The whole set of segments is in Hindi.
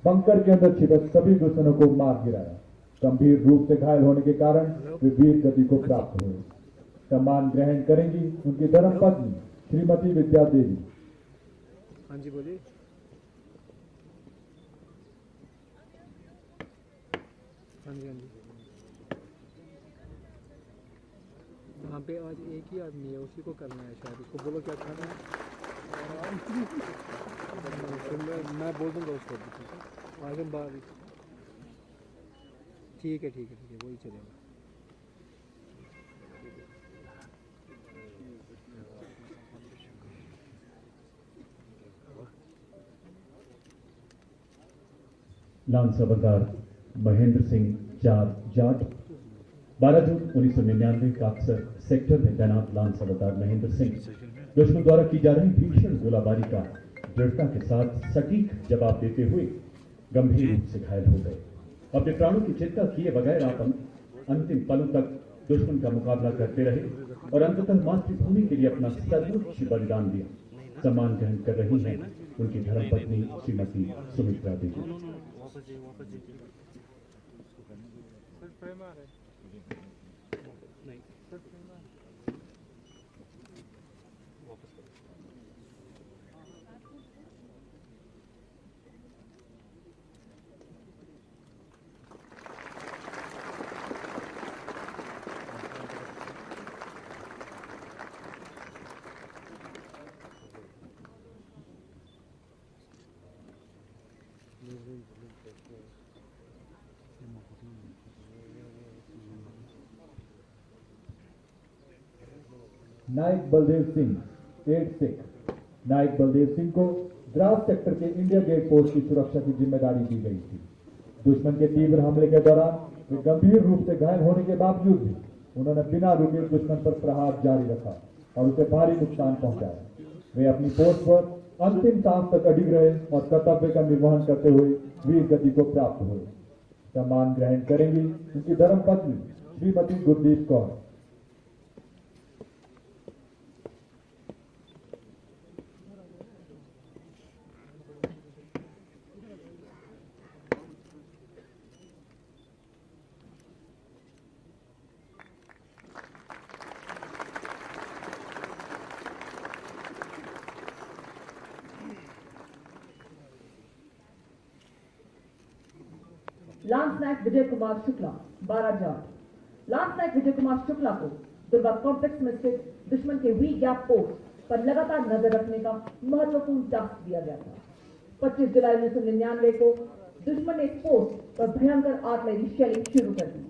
बंकर के अंदर छिपे सभी दुश्मनों को मार गिराया। गंभीर रूप से घायल होने के कारण वे वीर गति को प्राप्त हुए। सम्मान ग्रहण करेंगी उनकी धर्मपत्नी श्रीमती विद्या देवी। हाँ जी बोलिए। हाँ जी हाँ जी। वहाँ पे आज एक ही आदमी है, उसी को करना है शायद। उसको बोलो क्या खाना है। मैं बोल दूँगा उसको। आज हम बाहर। ठीक है ठीक है ठीक है, वही चलेगा। लांस हवलदार महेंद्र सिंह जाट 12 जून 1999 का अक्सर सेक्टर में तैनात लांस हवलदार महेंद्र सिंह दुश्मन द्वारा की जा रही भीषण गोलाबारी का दृढ़ता के साथ सटीक जवाब देते हुए गंभीर रूप से घायल हो गए। अपने प्राणों की चिंता किए बगैर आप अंतिम पलों तक दुश्मन का मुकाबला करते रहे और अंततः मातृभूमि के लिए अपना सर्वोच्च बलिदान दिया। सम्मान ग्रहण कर रही हैं उनकी धर्मपत्नी श्रीमती सुमित्रा देवी। नायक बलदेव सिंह 8 सिख। नायक बलदेव सिंह को द्रास सेक्टर के इंडिया गेट पोस्ट की सुरक्षा की जिम्मेदारी दी गई थी। दुश्मन के तीव्र हमले के दौरान वे गंभीर रूप से घायल होने के बावजूद भी उन्होंने बिना रुके दुश्मन पर प्रहार जारी रखा और उसे भारी नुकसान पहुंचाया। वे अपनी पोस्ट पर अंतिम सांस तक अडिग रहे और कर्तव्य का निर्वहन करते हुए वीर गति को प्राप्त हुए। सम्मान ग्रहण करेंगी उनकी धर्मपत्नी श्रीमती गुरदीप कौर। लांस नायक विजय कुमार शुक्ला 12 जाट। लांस नायक विजय कुमार शुक्ला को दुर्गा कॉम्प्लेक्स में स्थित दुश्मन के वी गैप पोस्ट पर लगातार नजर रखने का महत्वपूर्ण टास्क दिया गया था। 25 जुलाई 1999 को दुश्मन ने इस पोस्ट पर भयंकर आर्टिलरी शेलिंग शुरू कर दी।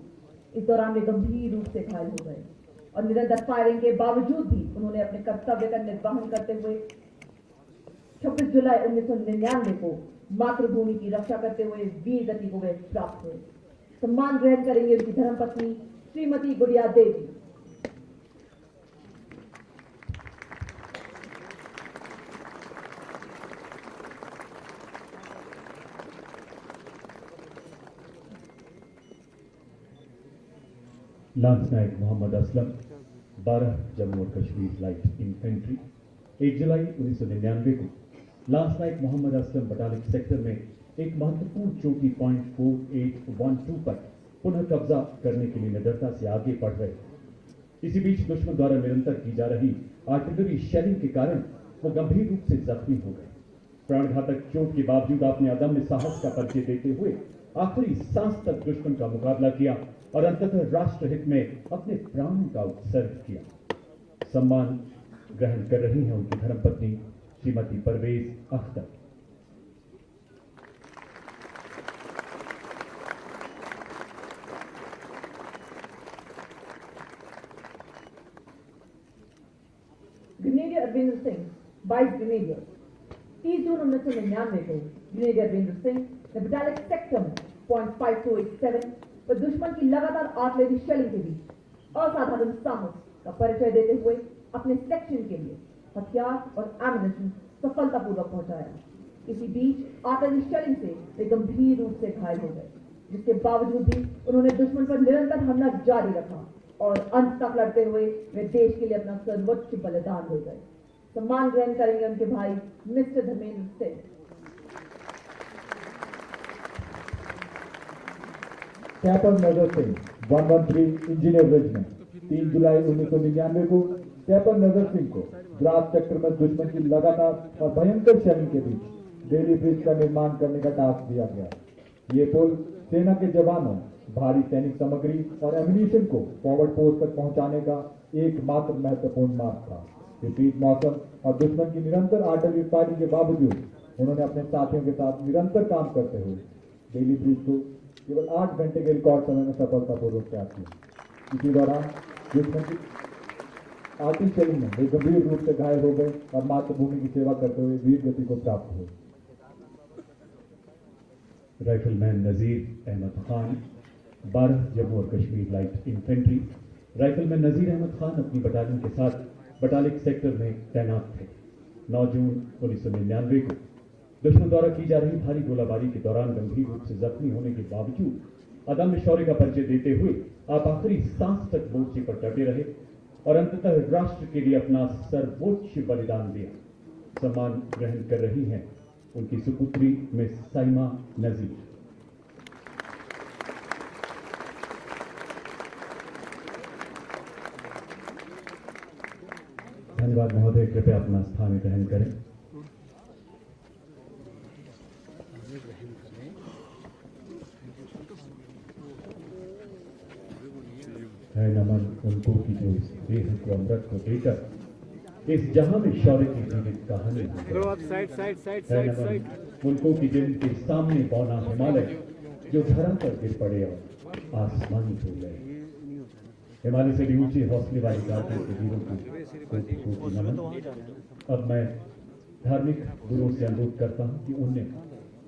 इस दौरान वे गंभीर रूप से घायल हो गए और निरंतर फायरिंग के बावजूद भी उन्होंने अपने कर्तव्य का निर्वहन करते हुए 26 जुलाई 1999 को मातृभूमि की रक्षा करते हुए वीर गति को वे प्राप्त हुए। सम्मान ग्रहण करेंगे उनकी धर्मपत्नी श्रीमती गुड़िया देवी। लांस नायक मोहम्मद असलम 12 जम्मू और कश्मीर लाइट इन्फेंट्री 1 जुलाई 1999 को लांस नायक मोहम्मद असलम बटालिक सेक्टर में एक महत्वपूर्ण चौकी पॉइंट 4812 पर पुनः कब्जा करने के लिए निडरता से आगे बढ़ रहे। इसी बीच दुश्मन द्वारा निरंतर की जा रही आर्टिलरी शेलिंग के कारण वो गंभीर रूप से जख्मी हो गए। प्राणघातक चोट के बावजूद आपने अदम्य साहस का परिचय देते हुए आखिरी सांस तक दुश्मन का मुकाबला किया और अंततः राष्ट्रहित में अपने प्राणों का उत्सर्ग किया। सम्मान ग्रहण कर रही हैं उनकी धर्मपत्नी श्रीमती परवेज अख्तर। Grenadier Arvinder Singh 22 grenadier. 30 जून 1999 को ग्रेनेडियर अरविंदर सिंह ने बटालिक सेक्टर में .5287 पर दुश्मन की लगातार आर्टिलरी शेलिंग के बीच असाधारण साहस का परिचय देते हुए अपने सेक्शन के लिए हथियार और एमुनिशन सफलतापूर्वक पहुंचाया। इसी बीच आर्टिलरी शेलिंग से वे गंभीर रूप से घायल हो गए, जिसके बावजूद भी उन्होंने दुश्मन पर निरंतर हमला जारी रखा और अंत तक लड़ते हुए वे देश के लिए अपना सर्वोच्च बलिदान दे गए। सम्मान ग्रहण करेंगे उनके भाई मिस्टर धर्मेंद्र सिंह। कैपर नजर सिंह 113 इंजीनियर रेजिमेंट 3 जुलाई 1999 को कैपर नजर सिंह को द्रास सेक्टर में दुश्मन की लगातार और भयंकर शैली के बीच बेली ब्रिज का निर्माण करने का टास्क दिया गया। ये पुल सेना के जवानों, भारी सैनिक सामग्री और एम्यूनिशन को फॉरवर्ड पोस्ट तक पहुंचाने का एकमात्र महत्वपूर्ण मार्ग था। विपरीत मौसम और दुश्मन की निरंतर आर्टिलरी फायरिंग के बावजूद उन्होंने अपने साथियों के साथ निरंतर काम करते हुए बेली ब्रिज को केवल 8 घंटे के रिकॉर्ड समय में सफलतापूर्वक तैयार किया। इसी दौरान दुश्मन की आर्टिलरी शैली में वे गंभीर रूप से घायल हो गए और मातृभूमि की सेवा करते हुए वीर गति को प्राप्त हुए। राइफलमैन नजीर अहमद खान 12 जम्मू और Kashmir light infantry. Rifleman Nazir Ahmad Khan अपनी बटालियन के साथ बटालिक सेक्टर में तैनात थे। 9 जून 1999 को दुश्मन द्वारा की जा रही भारी गोलाबारी के दौरान गंभीर रूप से जख्मी होने के बावजूद अदम्य शौर्य का परिचय देते हुए आप आखिरी सांस तक मोर्चे पर डटे रहे और अंततः राष्ट्र के लिए अपना सर्वोच्च बलिदान दिया। सम्मान ग्रहण कर रही हैं उनकी सुपुत्री मिस साइमा नजीर। धन्यवाद महोदय, कृपया अपना स्थान ग्रहण करें। है नमन उनको की जो इस देह को अमृत को देकर इस जहां में शौर्य की जीवित कहानी है नमन उनको की जिनके सामने बौना हिमालय जो धरा पर गिर पड़े और आसमानी हो गए। हिमालय से भी ऊंचे हौसले वाली गाड़ियों के वीरों को कोटि कोटि नमन। अब मैं धार्मिक गुरुओं से अनुरोध करता हूं कि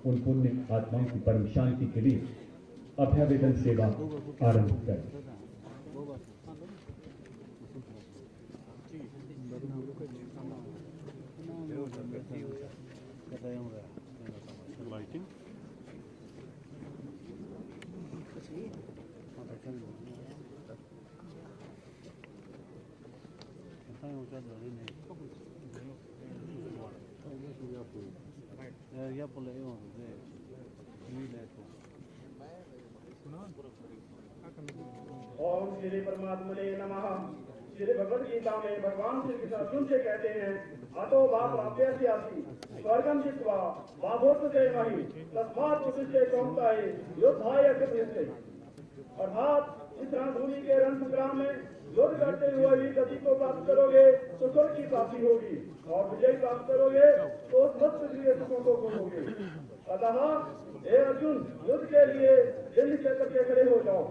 उन पुण्य आत्माओं की परम शांति के लिए अभ्यावेदन सेवा आरंभ करें। ओम श्री परमात्मने नमः। श्री भगवद गीता में भगवान श्री कृष्ण अर्जुन से कहते हैं, अतो वा प्राप्यस्यासि स्वर्गम जित्वा बाभोत्ते महि तस्मात् उत्तिष्ठे कौन्तेय योद्धाय कृतनिश्चय। अर्थात इस रणभूमि के रण संग्राम में युद्ध करते हुए भी गति को प्राप्त करोगे तो स्वर्ग की प्राप्ति होगी और विजय प्राप्त करोगे तो समस्त प्रिय सुखों को भोगोगे। अतः हे अर्जुन, युद्ध के लिए दिल निश्चय करके खड़े हो जाओ।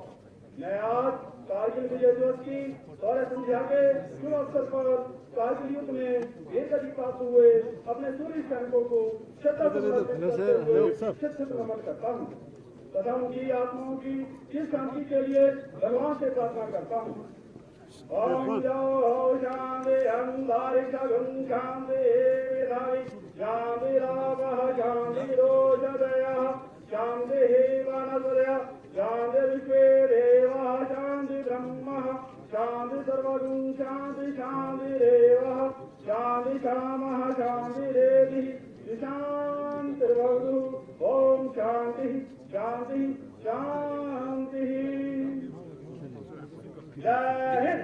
मैं आज कारगिल विजय दिवस की सौर्य संध्या के शुभ अवसर पर कारगिल युद्ध में वीर गति प्राप्त हुए अपने सूर्य सैनिकों को शत नमन करता हूँ तथा उनकी आत्माओं की चिर शांति के लिए भगवान से प्रार्थना करता हूँ। ओम जो शांति अंधारिक शांति शांति रावः शांति रोषदया शांति वनस्पतयः शांति विश्वे देवः शांति ब्रह्मः शांति सर्वगुण शांति शांतिरेवः शांति कामः शांतिरेधिः शांतिर्भवतु। ओम शांति शांति शांति। जय हिंद।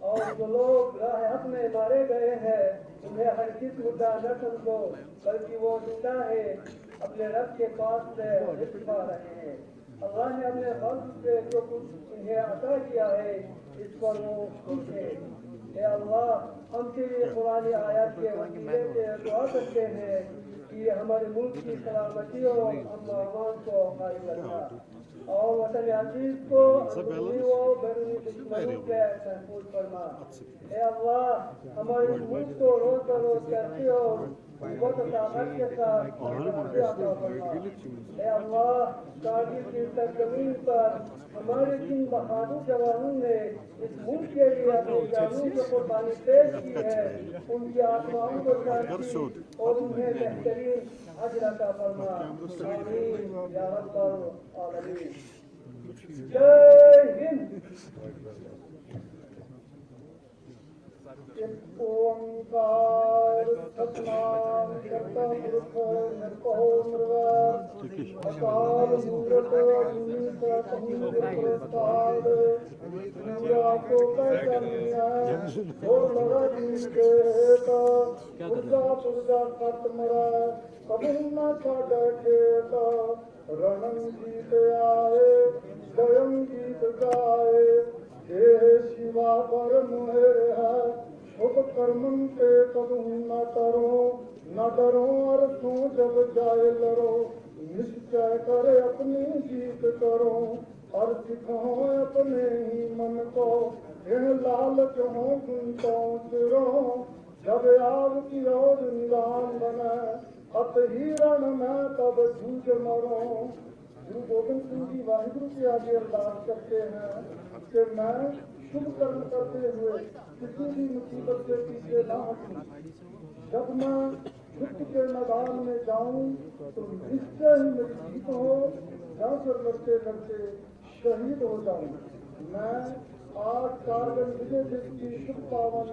और जो लोग राह हक में मारे गए हैं उन्हें हर किस मुद्दा न समझो, बल्कि वो जिंदा है अपने रब के पास से रिज़्क़ पा रहे हैं। अल्लाह ने अपने फज़्ल से जो कुछ इन्हें अता किया है इस पर वो खुश है। हे अल्लाह, हम उनके लिए पुरानी आयत के वसीले से दुआ करते हैं कि हमारे मुल्क की सलामती और अमन को कायम रखना और वतन अजीज को अंदरूनी व बैरूनी दुश्मनों से महफूज फरमा। ए अल्लाह हमारे मुल्क को रोज बरोज करते हो बहुत ताकत के साथ तरक्की अता फरमा। ए अल्लाह कारगिल की सरजमीन पर हमारे जिन बहादुर जवानों ने इस मुल्क के लिए अपनी जानों की कुर्बानी पेश की है उनकी आत्माओं को शांति और उन्हें बेहतरीन अजर अता फरमा। आमीन या रब्बल आलमीन। जय हिंद। ओंकार सतनाम करता पुरख निर्भय निर्वैर अकाल मूरत अजूनी कहूँ प्रसाद पूरा को पहचानिया और लड़ा दीन के हेता पुरजा सत मरा कभी न छाड़ा खेता रणम जीत आए स्वयं गीत गाए देह शिवा पर मुहर है शुभ कर्मन पे कबू न डरो और तू जब जाए लड़ो निश्चय कर अपनी जीत करो और सिखाओ अपने ही मन को यह लालच हो गुनतो सिरो जब आग की रोज निदान बने अत ही रण में तब जूझ मरो। गुरु गोविंद सिंह जी वाहिगुरु के आगे अरदास करते हैं कि मैं शुभ कर्म करते हुए किसी भी मुसीबत से पीछे न हटूं। जब मैं युद्ध के मैदान में जाऊं तो निश्चय ही मेरी जीत हो या फिर लड़ते लड़ते शहीद हो जाऊं। मैं आज कारगिल विजय दिवस की शुभ पावन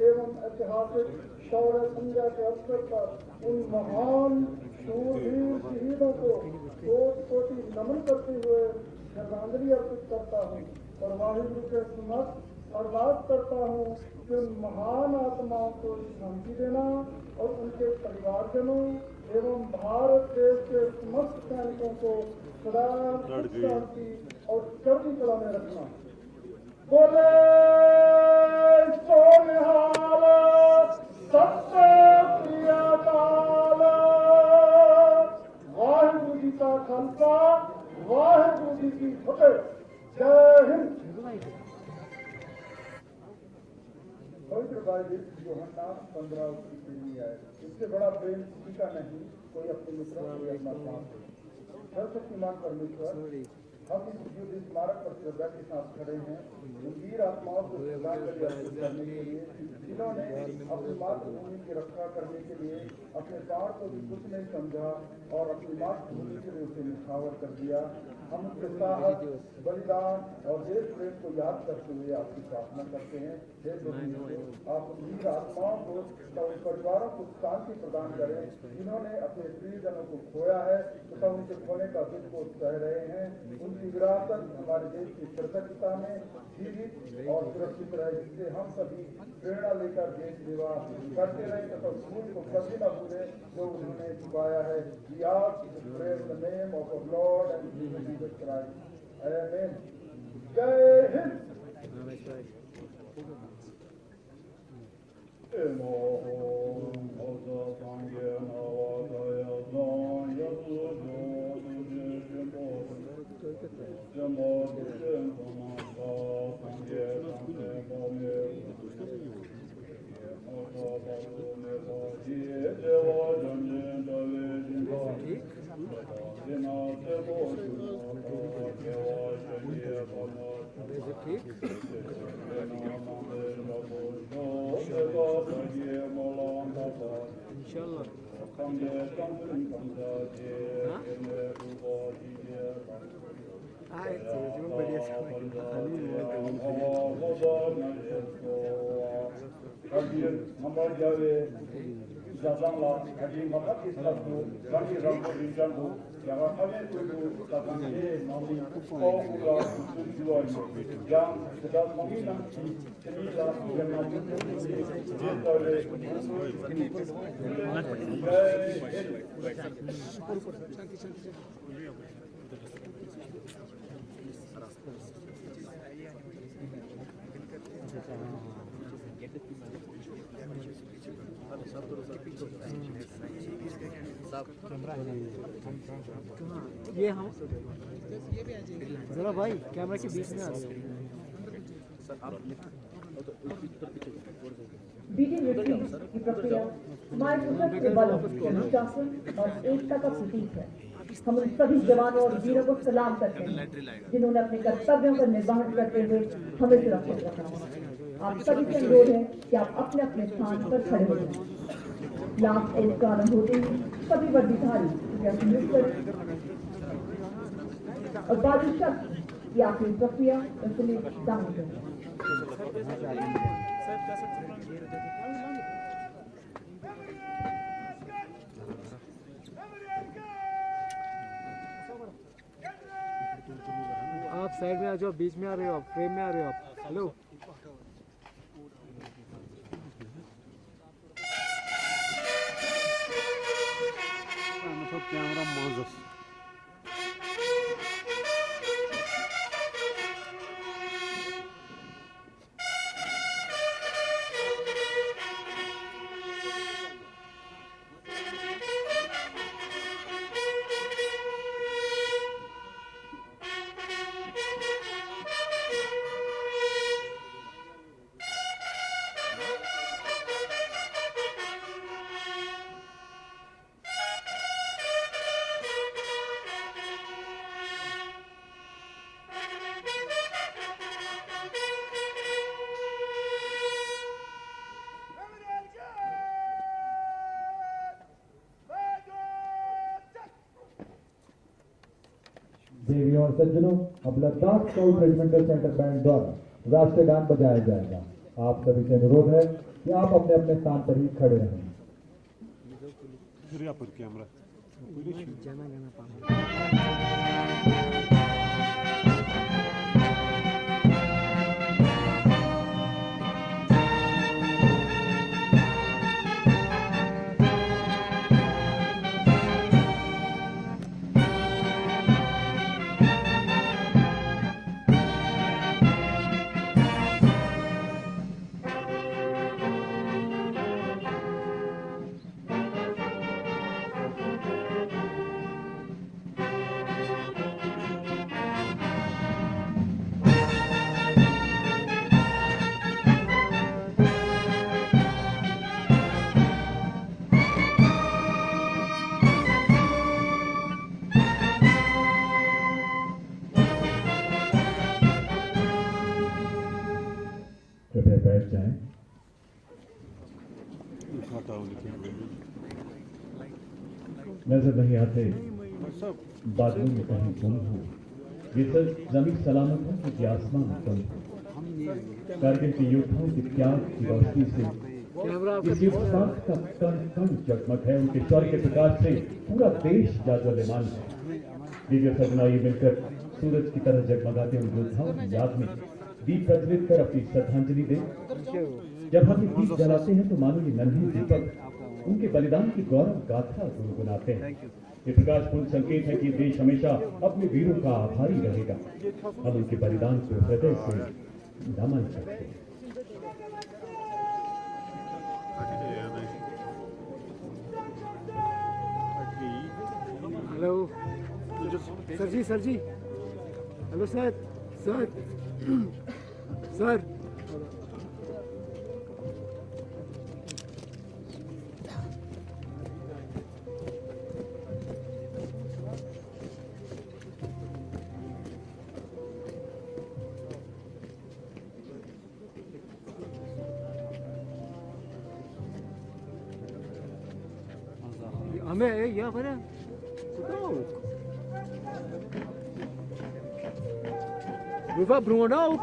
एवं ऐतिहासिक शौर्य संध्या के अवसर पर उन महान शूरवीर शहीदों को कोटि नमन करते हुए श्रद्धांजलि अर्पित करता हूँ और वाहिगुरु के समक्ष अरदास करता हूँ कि उन महान आत्माओं को शांति देना और उनके परिवारजनों एवं भारत देश के समस्त सैनिकों को सदा शांति और चढ़ती कला में रखना। बोले सो निहाल सत्य श्री अकाल। वाहिगुरु जी का खालसा वाहिगुरु जी की फतेह। जय हिंद। पवित्र बाइबल यूहन्ना 15 उसकी पीढ़ी है। इससे बड़ा प्रेम किसी का नहीं कोई अपने मित्रों को अपना साथ सर्वशक्तिमान परमेश्वर हम इस युद्ध स्मारक पर श्रद्धा के साथ खड़े हैं उन वीर आत्माओं को श्रद्धांजलि अर्पित करने के लिए जिन्होंने अपनी मातृभूमि की रक्षा करने के लिए अपने प्राण को भी कुछ नहीं समझा और अपनी मातृभूमि के लिए उसे निछावर कर दिया। हम उनके साहस बलिदान और देश प्रेम को याद करते हुए आपकी प्रार्थना करते हैं। हे प्रभु आप वीर आत्माओं को और परिवारों को शांति प्रदान करें जिन्होंने अपने प्रियजनों को खोया है तथा उनके खोने का दुख को सह रहे हैं। उनकी विरासत हमारे देश की कृतज्ञता में जीवित और सुरक्षित रहे जिससे हम सभी प्रेरणा लेकर देश सेवा करते रहे तथा भूल को कभी न भूले जो उन्होंने चुकाया है। We ask to pray in the name of our Lord and Jesus Christ. Amen. जय Hind. Jazangla, Haji Makat Islamu, Bagi Rambo Rinjandu, yang akan itu tatangnya nanti kau pula tujuan yang sedang menghina inilah yang nanti kita oleh ये हम जरा भाई कैमरा के बीच में आ जाओ। बीटिंग रिट्रीट की प्रक्रिया हमारे सशस्त्र बलों के अनुशासन और एकता का प्रतीक है। हम उन सभी जवानों और वीरों को सलाम करते हैं जिन्होंने अपने कर्तव्यों का निर्वहन करते हुए हमें सुरक्षित रखा। आप सभी से अनुरोध है कि आप अपने अपने स्थान पर खड़े हो जाएं। लास्ट एज का आरंभ होते ही सभी वर्दीधारी कृपया सल्यूट करें और बाजू शब्द की आखिरी प्रक्रिया इसलिए शामिल करें। आप साइड में आ जाओ, बीच में आ रहे हो आप, फ्रेम में आ रहे हो आप। हेलो कैमरा मौजूद देवियों और सज्जनों, अब Ladakh scout regimental centre band द्वारा राष्ट्रीय गान बजाया जाएगा। आप सभी से अनुरोध है कि आप अपने अपने स्थान पर ही खड़े रहें। कृपया बैठ जाएं। नजर नहीं आते बादलों में कहीं गुम हो, ये सब जमीन सलामत है क्योंकि आसमान बंद है। कारगिल के योद्धाओं के त्याग की रोशनी से इस युद्ध साथ का कण कण जगमग है। उनके शौर्य के प्रकाश से पूरा देश जाज्वल्यमान है। दीजिए सजना, ये मिलकर सूरज की तरह जगमगाते उन योद्धाओं की याद में दीप प्रज्वलित कर अपनी श्रद्धांजलि दें। जब हम ये दीप जलाते हैं तो मानो ये नन्हे दीपक उनके बलिदान की गौरव गाथा गुनगुनाते हैं। ये प्रकाशपूर्ण संकेत है कि देश हमेशा अपने वीरों का आभारी रहेगा। हम उनके बलिदान को हृदय से नमन करते हैं। हेलो सर जी हेलो सर सर हमें या बना We vamos para um não?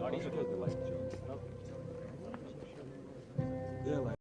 गाड़ी से